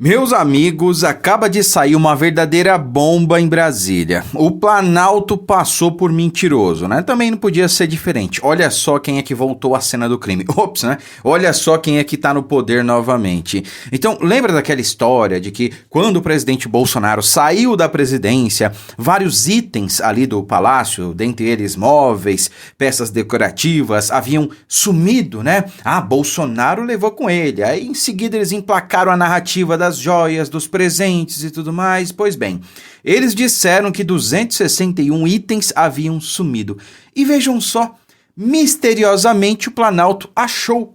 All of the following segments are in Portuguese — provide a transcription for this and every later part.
Meus amigos, acaba de sair uma verdadeira bomba em Brasília. O Planalto passou por mentiroso, né? Também não podia ser diferente. Olha só quem é que voltou à cena do crime. Ops, né? Olha só quem é que tá no poder novamente. Então, lembra daquela história de que quando o presidente Bolsonaro saiu da presidência, vários itens ali do palácio, dentre eles móveis, peças decorativas, haviam sumido, né? Bolsonaro levou com ele. Aí, em seguida, eles emplacaram a narrativa das joias, dos presentes e tudo mais. Pois bem, eles disseram que 261 itens haviam sumido. E vejam só, misteriosamente o Planalto achou,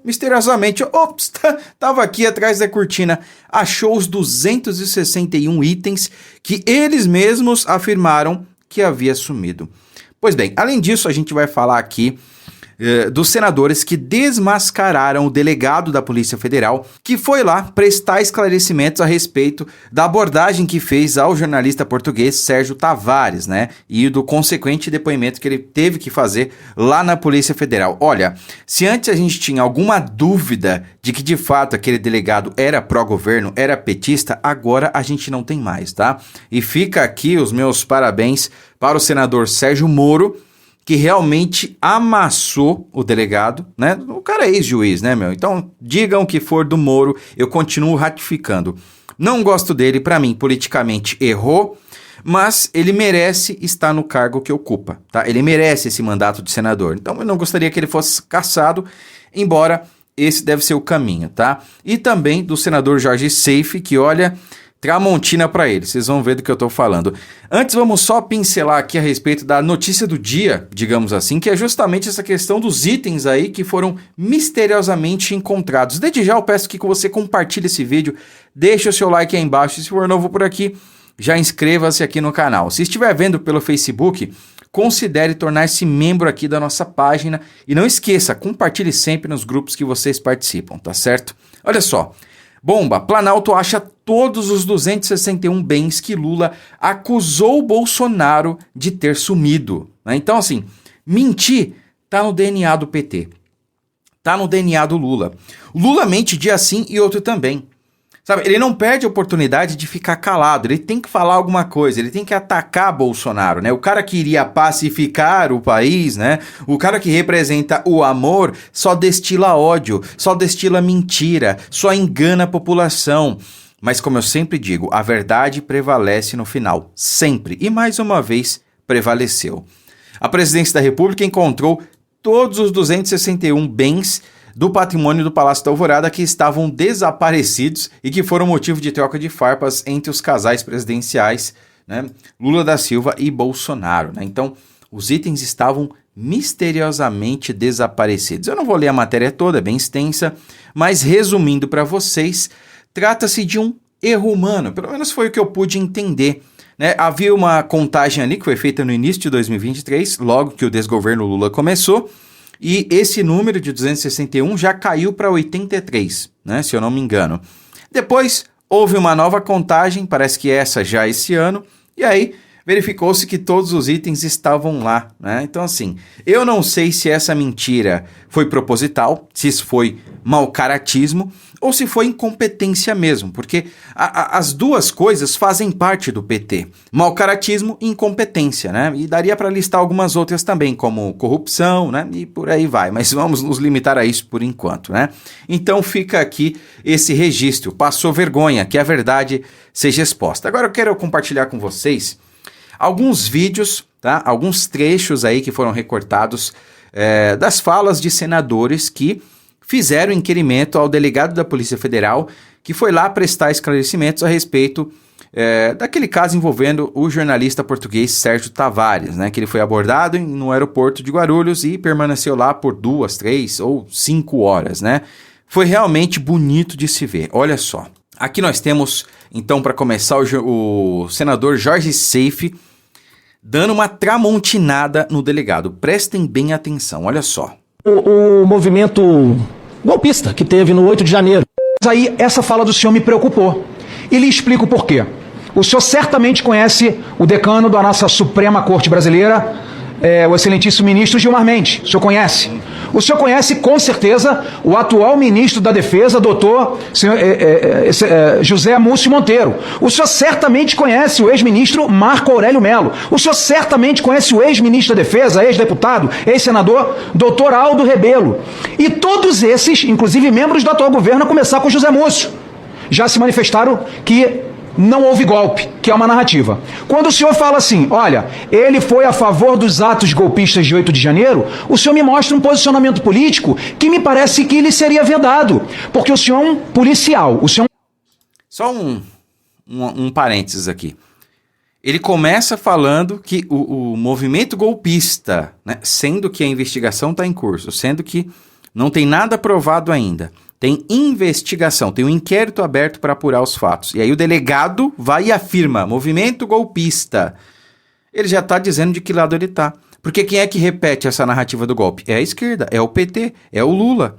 misteriosamente, tava aqui atrás da cortina, achou os 261 itens que eles mesmos afirmaram que havia sumido. Pois bem, além disso, a gente vai falar aqui dos senadores que desmascararam o delegado da Polícia Federal, que foi lá prestar esclarecimentos a respeito da abordagem que fez ao jornalista português Sérgio Tavares, né? E do consequente depoimento que ele teve que fazer lá na Polícia Federal. Olha, se antes a gente tinha alguma dúvida de que de fato aquele delegado era pró-governo, era petista, agora a gente não tem mais, tá? E fica aqui os meus parabéns para o senador Sérgio Moro, que realmente amassou o delegado, né? O cara é ex-juiz, né, meu? Então, digam o que for do Moro, eu continuo ratificando. Não gosto dele, pra mim, politicamente errou, mas ele merece estar no cargo que ocupa, tá? Ele merece esse mandato de senador. Então, eu não gostaria que ele fosse cassado, embora esse deve ser o caminho, tá? E também do senador Jorge Seife, que, olha, Tramontina pra ele, vocês vão ver do que eu tô falando. Antes, vamos só pincelar aqui a respeito da notícia do dia, digamos assim, que é justamente essa questão dos itens aí que foram misteriosamente encontrados. Desde já eu peço que você compartilhe esse vídeo, deixe o seu like aí embaixo, e se for novo por aqui, já inscreva-se aqui no canal. Se estiver vendo pelo Facebook, considere tornar-se membro aqui da nossa página e não esqueça, compartilhe sempre nos grupos que vocês participam, tá certo? Olha só. Bomba, Planalto acha todos os 261 bens que Lula acusou Bolsonaro de ter sumido. Né? Então, assim, mentir tá no DNA do PT. Tá no DNA do Lula. O Lula mente dia sim e outro também. Sabe, ele não perde a oportunidade de ficar calado, ele tem que falar alguma coisa, ele tem que atacar Bolsonaro, né? O cara que iria pacificar o país, né? O cara que representa o amor só destila ódio, só destila mentira, só engana a população. Mas como eu sempre digo, a verdade prevalece no final, sempre. E mais uma vez, prevaleceu. A presidência da República encontrou todos os 261 bens do patrimônio do Palácio da Alvorada que estavam desaparecidos e que foram motivo de troca de farpas entre os casais presidenciais, né, Lula da Silva e Bolsonaro. Né? Então, os itens estavam misteriosamente desaparecidos. Eu não vou ler a matéria toda, é bem extensa, mas resumindo para vocês, trata-se de um erro humano, pelo menos foi o que eu pude entender. Né? Havia uma contagem ali que foi feita no início de 2023, logo que o desgoverno Lula começou, e esse número de 261 já caiu para 83, né, se eu não me engano. Depois houve uma nova contagem, parece que essa já esse ano, e aí verificou-se que todos os itens estavam lá. Né? Então assim, eu não sei se essa mentira foi proposital, se isso foi mau caratismo, ou se foi incompetência mesmo, porque as duas coisas fazem parte do PT. Mau caratismo e incompetência, né? E daria para listar algumas outras também, como corrupção, né? E por aí vai, mas vamos nos limitar a isso por enquanto, né? Então fica aqui esse registro, passou vergonha, que a verdade seja exposta. Agora eu quero compartilhar com vocês alguns vídeos, tá? Alguns trechos aí que foram recortados das falas de senadores que fizeram inquirimento ao delegado da Polícia Federal, que foi lá prestar esclarecimentos a respeito daquele caso envolvendo o jornalista português Sérgio Tavares, né, que ele foi abordado no aeroporto de Guarulhos e permaneceu lá por 2, 3 ou 5 horas. Né? Foi realmente bonito de se ver, olha só. Aqui nós temos, então, para começar, o senador Jorge Seife dando uma tramontinada no delegado. Prestem bem atenção, olha só. O movimento golpista que teve no 8 de janeiro. Mas aí essa fala do senhor me preocupou. E lhe explico por quê. O senhor certamente conhece o decano da nossa Suprema Corte Brasileira, o excelentíssimo ministro Gilmar Mendes. O senhor conhece? O senhor conhece com certeza o atual ministro da Defesa, doutor José Múcio Monteiro. O senhor certamente conhece o ex-ministro Marco Aurélio Melo. O senhor certamente conhece o ex-ministro da Defesa, ex-deputado, ex-senador, doutor Aldo Rebelo. E todos esses, inclusive membros do atual governo, a começar com José Múcio, já se manifestaram que não houve golpe, que é uma narrativa. Quando o senhor fala assim, olha, ele foi a favor dos atos golpistas de 8 de janeiro, o senhor me mostra um posicionamento político que me parece que ele seria vedado, porque o senhor é um policial, o senhor... Só um parênteses aqui. Ele começa falando que o movimento golpista, né, sendo que a investigação está em curso, sendo que não tem nada provado ainda, tem investigação, tem um inquérito aberto para apurar os fatos. E aí o delegado vai e afirma, movimento golpista. Ele já está dizendo de que lado ele está. Porque quem é que repete essa narrativa do golpe? É a esquerda, é o PT, é o Lula.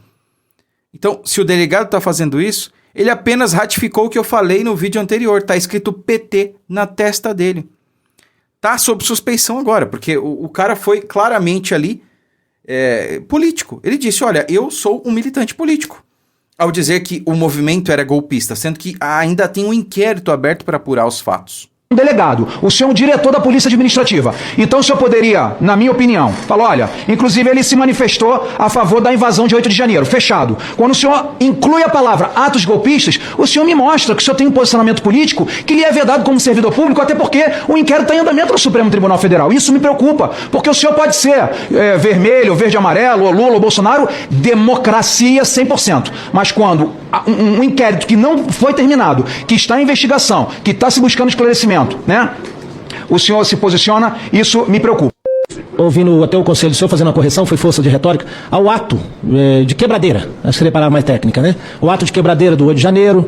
Então, se o delegado está fazendo isso, ele apenas ratificou o que eu falei no vídeo anterior. Está escrito PT na testa dele. Está sob suspeição agora, porque o cara foi claramente ali político. Ele disse, olha, eu sou um militante político. Ao dizer que o movimento era golpista, sendo que ainda tem um inquérito aberto para apurar os fatos. Delegado, o senhor é um diretor da Polícia Administrativa. Então o senhor poderia, na minha opinião, falar, olha, inclusive ele se manifestou a favor da invasão de 8 de janeiro, fechado. Quando o senhor inclui a palavra atos golpistas, o senhor me mostra que o senhor tem um posicionamento político que lhe é vedado como servidor público, até porque o inquérito está em andamento no Supremo Tribunal Federal. Isso me preocupa, porque o senhor pode ser vermelho, verde, amarelo, ou Lula, ou Bolsonaro, democracia 100%. Mas quando um inquérito que não foi terminado, que está em investigação, que está se buscando esclarecimento, né? O senhor se posiciona, isso me preocupa. Ouvindo até o conselho do senhor fazendo a correção, foi força de retórica, ao ato de quebradeira, acho que seria a palavra mais técnica, né? O ato de quebradeira do 8 de janeiro.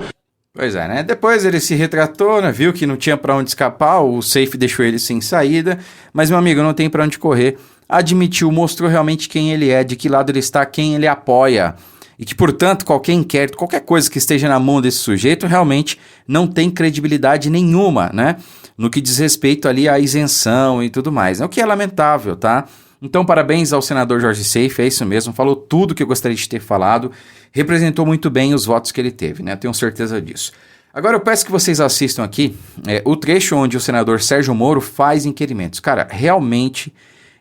Pois é, né? Depois ele se retratou, né? Viu que não tinha pra onde escapar, o safe deixou ele sem saída, mas meu amigo, não tem pra onde correr. Admitiu, mostrou realmente quem ele é, de que lado ele está, quem ele apoia. E que, portanto, qualquer inquérito, qualquer coisa que esteja na mão desse sujeito realmente não tem credibilidade nenhuma, né? No que diz respeito ali à isenção e tudo mais, né? O que é lamentável, tá? Então, parabéns ao senador Jorge Seife, é isso mesmo, falou tudo que eu gostaria de ter falado, representou muito bem os votos que ele teve, né? Eu tenho certeza disso. Agora eu peço que vocês assistam aqui o trecho onde o senador Sérgio Moro faz inquirimentos. Cara, realmente...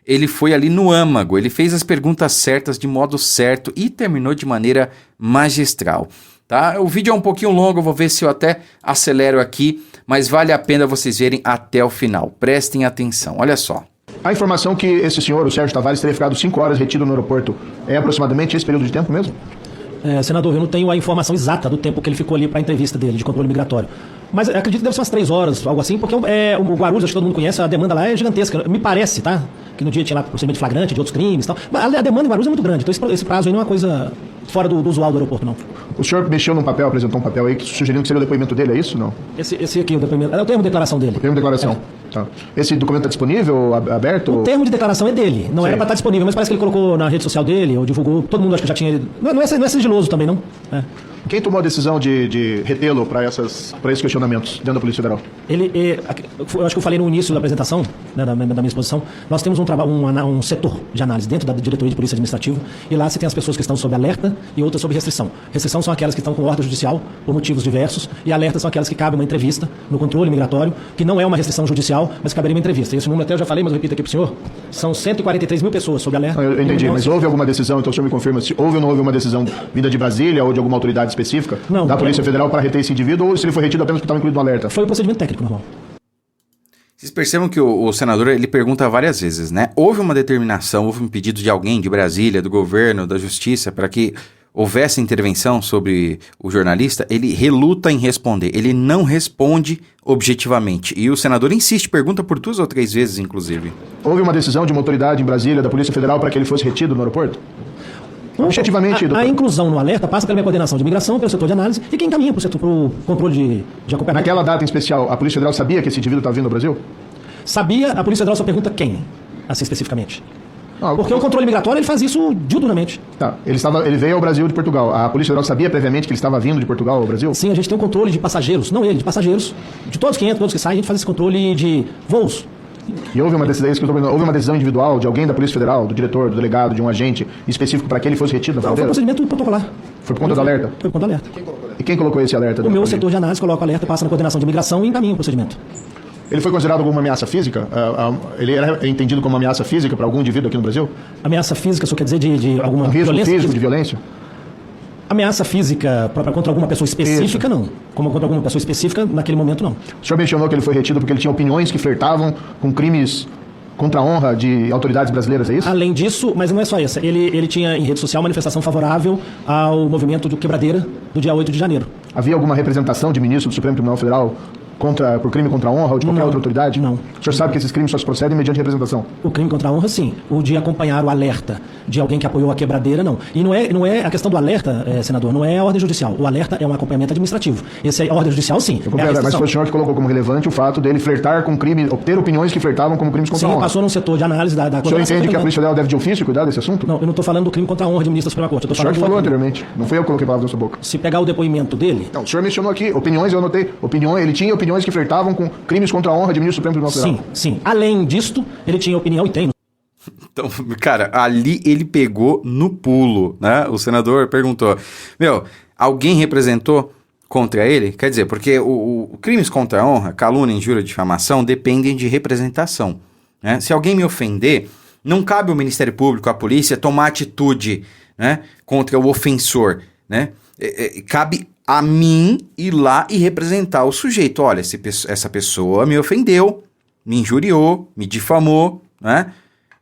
ele foi ali no âmago, ele fez as perguntas certas de modo certo e terminou de maneira magistral, tá? O vídeo é um pouquinho longo, eu vou ver se eu até acelero aqui, mas vale a pena vocês verem até o final. Prestem atenção, olha só. A informação que esse senhor, o Sérgio Tavares, teria ficado 5 horas retido no aeroporto é aproximadamente esse período de tempo mesmo? Senador, eu não tenho a informação exata do tempo que ele ficou ali para a entrevista dele, de controle migratório. Mas acredito que deve ser umas 3 horas, algo assim, porque o Guarulhos, acho que todo mundo conhece, a demanda lá é gigantesca. Me parece, tá? Que no dia tinha lá procedimento de flagrante, de outros crimes e tal. Mas a demanda em Guarulhos é muito grande, então esse prazo aí não é uma coisa fora do usual do aeroporto, não. O senhor mexeu num papel, apresentou um papel aí, sugerindo que seria o depoimento dele, é isso não? Esse aqui, o depoimento, é o termo de declaração dele. O termo de declaração. Tá. Esse documento está disponível, aberto? O termo de declaração é dele, não era para estar disponível, mas parece que ele colocou na rede social dele, ou divulgou, todo mundo acho que já tinha... Não é sigiloso também, não? Quem tomou a decisão de retê-lo para esses questionamentos dentro da Polícia Federal? Eu acho que eu falei no início da apresentação, né, da minha exposição, nós temos um setor de análise dentro da Diretoria de Polícia Administrativa, e lá você tem as pessoas que estão sob alerta e outras sob restrição. Restrição são aquelas que estão com ordem judicial por motivos diversos, e alerta são aquelas que cabem uma entrevista no controle migratório, que não é uma restrição judicial, mas caberia uma entrevista. Esse número até eu já falei, mas eu repito aqui para o senhor, são 143 mil pessoas sob alerta. Eu entendi, mas houve alguma decisão, então o senhor me confirma se houve ou não houve uma decisão vinda de Brasília ou de alguma autoridade específica da Polícia Federal para reter esse indivíduo, ou se ele foi retido apenas porque estava incluído no alerta? Foi o procedimento técnico normal. Vocês percebam que o senador, ele pergunta várias vezes, né? Houve uma determinação, houve um pedido de alguém, de Brasília, do governo, da justiça, para que houvesse intervenção sobre o jornalista? Ele reluta em responder, ele não responde objetivamente. E o senador insiste, pergunta por 2 ou 3 vezes, inclusive. Houve uma decisão de uma autoridade em Brasília, da Polícia Federal, para que ele fosse retido no aeroporto? Objetivamente, a inclusão no alerta passa pela minha coordenação de imigração, pelo setor de análise, e quem encaminha para o controle de acompanhamento. Naquela data em especial, a Polícia Federal sabia que esse indivíduo estava vindo ao Brasil? Sabia, a Polícia Federal só pergunta quem, assim especificamente. Porque o controle migratório ele faz isso diuturnamente. Tá, ele veio ao Brasil de Portugal. A Polícia Federal sabia previamente que ele estava vindo de Portugal ao Brasil? Sim, a gente tem um controle de passageiros, não ele, de passageiros, de todos que entram, todos que saem, a gente faz esse controle de voos. E houve uma decisão individual de alguém da Polícia Federal, do diretor, do delegado, de um agente específico para que ele fosse retido na Não, foi um fronteira? procedimento protocolar. Foi por conta do alerta? Foi por conta do alerta. E quem colocou esse alerta? O meu setor de análise coloca o alerta, passa na coordenação de imigração e encaminha o procedimento. Ele foi considerado alguma ameaça física? Ele era entendido como uma ameaça física para algum indivíduo aqui no Brasil? Ameaça física, isso quer dizer de alguma risco violência? Físico de violência? Ameaça física contra alguma pessoa específica, não. Como contra alguma pessoa específica, naquele momento, não. O senhor mencionou que ele foi retido porque ele tinha opiniões que flertavam com crimes contra a honra de autoridades brasileiras, é isso? Além disso, mas não é só isso. Ele tinha em rede social manifestação favorável ao movimento do Quebradeira do dia 8 de janeiro. Havia alguma representação de ministro do Supremo Tribunal Federal por crime contra a honra ou de qualquer outra autoridade? Não. O senhor sabe que esses crimes só se procedem mediante representação? O crime contra a honra, sim. O de acompanhar o alerta de alguém que apoiou a quebradeira, não. E não é a questão do alerta, senador, não é a ordem judicial. O alerta é um acompanhamento administrativo. Esse é a ordem judicial, sim. Mas foi o senhor que colocou como relevante o fato dele flertar com crime, obter opiniões que flertavam como crimes contra a honra. Sim, passou num setor de análise da O senhor entende que a Polícia Federal deve de ofício cuidar desse assunto? Não, eu não estou falando do crime contra a honra de ministro da Suprema Corte. O senhor que falou anteriormente. Não foi eu que coloquei palavras na sua boca. Se pegar o depoimento dele... Não, o senhor mencionou aqui opiniões, eu anotei. Ele tinha opiniões que flertavam com crimes contra a honra de ministro do Supremo Tribunal Federal. Sim. Além disto, ele tinha opinião e tem. Então, cara, ali ele pegou no pulo, né? O senador perguntou, alguém representou contra ele? Quer dizer, porque o crimes contra a honra, calúnia, injúria e difamação dependem de representação, né? Se alguém me ofender, não cabe ao Ministério Público, à polícia, tomar atitude, né, contra o ofensor, né? Cabe a mim ir lá e representar o sujeito. Olha, essa pessoa me ofendeu, me injuriou, me difamou, né?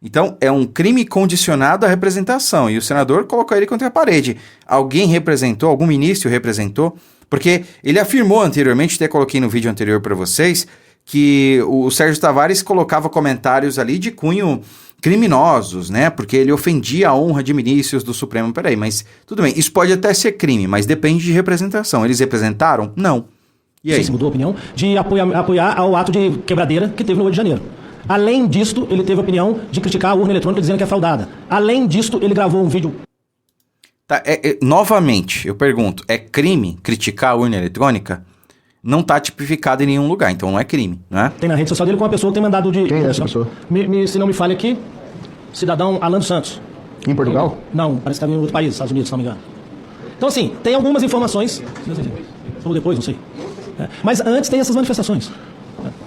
Então, é um crime condicionado à representação. E o senador colocou ele contra a parede. Alguém representou? Algum ministro representou? Porque ele afirmou anteriormente, até coloquei no vídeo anterior para vocês, que o Sérgio Tavares colocava comentários ali de cunho criminosos, né? Porque ele ofendia a honra de ministros do Supremo. Peraí, mas tudo bem, isso pode até ser crime, mas depende de representação. Eles representaram? Não. E aí? Você mudou a opinião de apoiar ao ato de quebradeira que teve no 8 de janeiro. Além disto, ele teve a opinião de criticar a urna eletrônica dizendo que é fraudada. Além disto, ele gravou um vídeo... Tá, novamente, eu pergunto, é crime criticar a urna eletrônica? Não está tipificado em nenhum lugar, então não é crime, né? Tem na rede social dele com uma pessoa que tem mandado de... Quem é essa pessoa? Se não me falha aqui, cidadão Alan dos Santos. Em Portugal? Não, parece que está em outro país, Estados Unidos, se não me engano. Então, assim, tem algumas informações... Ou depois, não sei. Mas antes tem essas manifestações.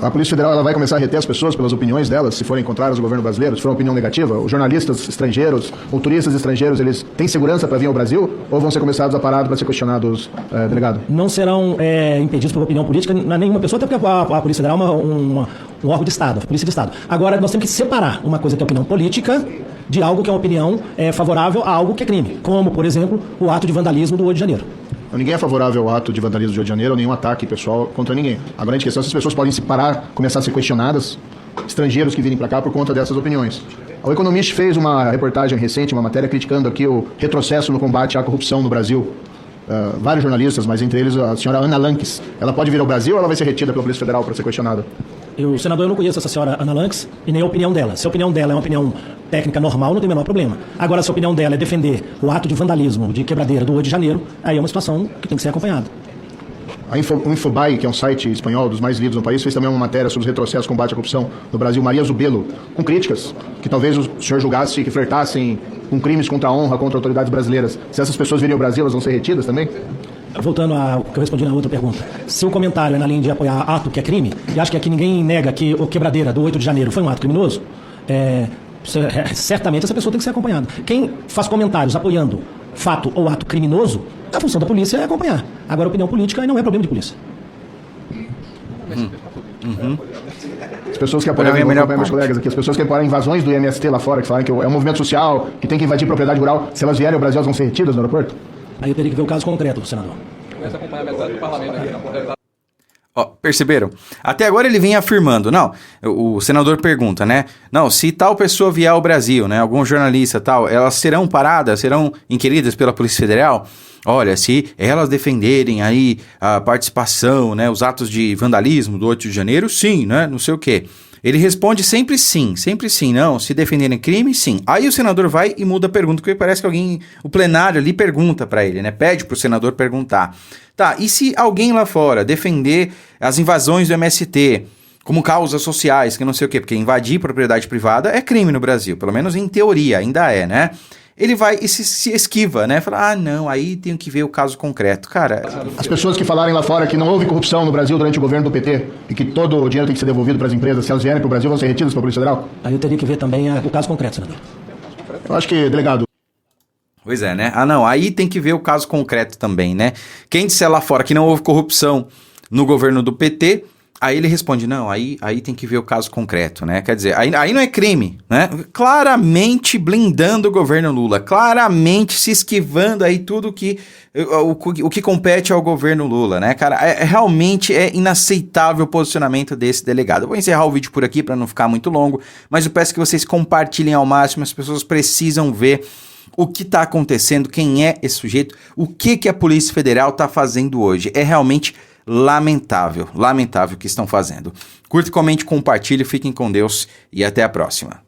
A Polícia Federal ela vai começar a reter as pessoas pelas opiniões delas, se forem contrárias ao governo brasileiro, se for uma opinião negativa? Os jornalistas estrangeiros, ou turistas estrangeiros, eles têm segurança para vir ao Brasil? Ou vão ser começados a parado para ser questionados, delegado? Não serão impedidos por opinião política nenhuma pessoa, até porque a Polícia Federal é um órgão de Estado, a Polícia de Estado. Agora, nós temos que separar uma coisa que é opinião política de algo que é uma opinião favorável a algo que é crime. Como, por exemplo, o ato de vandalismo do 8 de janeiro. Ninguém é favorável ao ato de vandalismo do Rio de Janeiro ou nenhum ataque pessoal contra ninguém. A grande questão é se as pessoas podem se parar, começar a ser questionadas, estrangeiros que virem para cá por conta dessas opiniões. O Economist fez uma reportagem recente, uma matéria criticando aqui o retrocesso no combate à corrupção no Brasil. Vários jornalistas, mas entre eles a senhora Ana Lanques. Ela pode vir ao Brasil ou ela vai ser retida pela Polícia Federal para ser questionada? Senador, eu não conheço essa senhora Ana Lanques e nem a opinião dela. Se a opinião dela é uma opinião técnica normal, não tem o menor problema. Agora, se a opinião dela é defender o ato de vandalismo, de quebradeira do 8 de janeiro, aí é uma situação que tem que ser acompanhada. O Infobae, que é um site espanhol dos mais lidos no país, fez também uma matéria sobre os retrocessos combate à corrupção no Brasil, Maria Zubelo, com críticas que talvez o senhor julgasse que flertassem com crimes contra a honra, contra autoridades brasileiras. Se essas pessoas virem ao Brasil, elas vão ser retidas também? Voltando ao que eu respondi na outra pergunta. Se o comentário é na linha de apoiar ato que é crime, e acho que aqui ninguém nega que o quebradeira do 8 de janeiro foi um ato criminoso, certamente essa pessoa tem que ser acompanhada. Quem faz comentários apoiando fato ou ato criminoso, a função da polícia é acompanhar. Agora, a opinião política aí não é problema de polícia. As pessoas que apoiam, meus colegas aqui, as pessoas que apoiam invasões do MST lá fora, que falam que é um movimento social, que tem que invadir propriedade rural, se elas vierem ao Brasil, elas vão ser retidas no aeroporto? Aí eu teria que ver o caso concreto, senador. Começa a acompanhar a mensagem do parlamento aqui. Perceberam? Até agora ele vem afirmando, o senador pergunta, né? Não, se tal pessoa vier ao Brasil, né? Algum jornalista tal, elas serão paradas, serão inquiridas pela Polícia Federal? Olha, se elas defenderem aí a participação, né? Os atos de vandalismo do 8 de janeiro, sim, né? Não sei o quê. Ele responde sempre sim, não, se defenderem crime, sim. Aí o senador vai e muda a pergunta, porque parece que o plenário ali pergunta para ele, né? Pede pro senador perguntar. Tá, e se alguém lá fora defender as invasões do MST como causas sociais, que não sei o quê, porque invadir propriedade privada é crime no Brasil, pelo menos em teoria, ainda é, né? Ele vai e se esquiva, né? Fala, ah, não, aí tenho que ver o caso concreto. Cara... As pessoas que falarem lá fora que não houve corrupção no Brasil durante o governo do PT e que todo o dinheiro tem que ser devolvido para as empresas, se elas vierem para o Brasil, vão ser retidas pela Polícia Federal? Aí eu teria que ver também o caso concreto, senador. Eu acho que, delegado... Pois é, né? Ah, não, aí tem que ver o caso concreto também, né? Quem disser lá fora que não houve corrupção no governo do PT... Aí ele responde, não, aí tem que ver o caso concreto, né? Quer dizer, aí não é crime, né? Claramente blindando o governo Lula, claramente se esquivando aí tudo o que compete ao governo Lula, né, cara? Realmente é inaceitável o posicionamento desse delegado. Eu vou encerrar o vídeo por aqui para não ficar muito longo, mas eu peço que vocês compartilhem ao máximo, as pessoas precisam ver o que está acontecendo, quem é esse sujeito, o que a Polícia Federal está fazendo hoje. É realmente lamentável o que estão fazendo. Curta, comente, compartilhe, fiquem com Deus e até a próxima.